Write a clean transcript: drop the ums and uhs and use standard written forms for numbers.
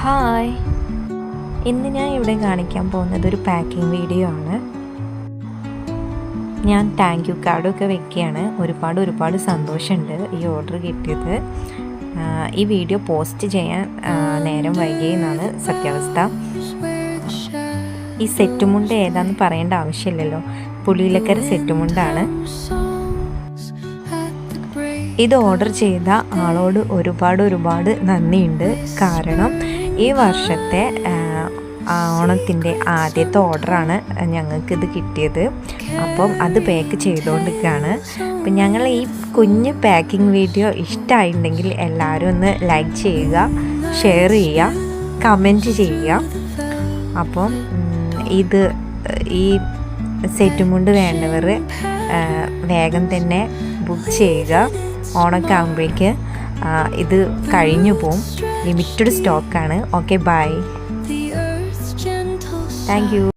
Hi, ഇന്ന് ഞാൻ ഇവിടെ കാണിക്കാൻ പോകുന്നത് ഒരു പാക്കിംഗ് വീഡിയോ ആണ്. ഞാൻ താങ്ക് യു കാർഡൊക്കെ വെക്കുകയാണ്. ഒരുപാട് സന്തോഷമുണ്ട് ഈ ഓർഡർ കിട്ടിയത്. ഈ വീഡിയോ പോസ്റ്റ് ചെയ്യാൻ നേരം വൈകിയെന്നാണ് സത്യാവസ്ഥ. ഈ സെറ്റുമുണ്ട് ഏതാണെന്ന് പറയേണ്ട ആവശ്യമില്ലല്ലോ, പുളിയിലക്കര സെറ്റുമുണ്ടാണ്. ഇത് ഓർഡർ ചെയ്ത ആളോട് ഒരുപാട് നന്ദിയുണ്ട്. കാരണം ഈ വർഷത്തെ ഓണത്തിൻ്റെ ആദ്യത്തെ ഓർഡറാണ് ഞങ്ങൾക്കിത് കിട്ടിയത്. അപ്പം അത് പാക്ക് ചെയ്തുകൊണ്ടിരിക്കുകയാണ്. അപ്പം ഞങ്ങൾ ഈ കുഞ്ഞ് പാക്കിംഗ് വീഡിയോ ഇഷ്ടമായിട്ടുണ്ടെങ്കിൽ എല്ലാവരും ഒന്ന് ലൈക്ക് ചെയ്യുക, ഷെയർ ചെയ്യുക, കമൻറ്റ് ചെയ്യുക. അപ്പം ഈ സെറ്റുമുണ്ട് വേണ്ടവർ വേഗം തന്നെ ബുക്ക് ചെയ്യുക. ഓണമൊക്കെ ആകുമ്പോഴേക്ക് ഇത് കഴിഞ്ഞു പോവും. ലിമിറ്റഡ് സ്റ്റോക്കാണ്. Okay, bye. Thank U.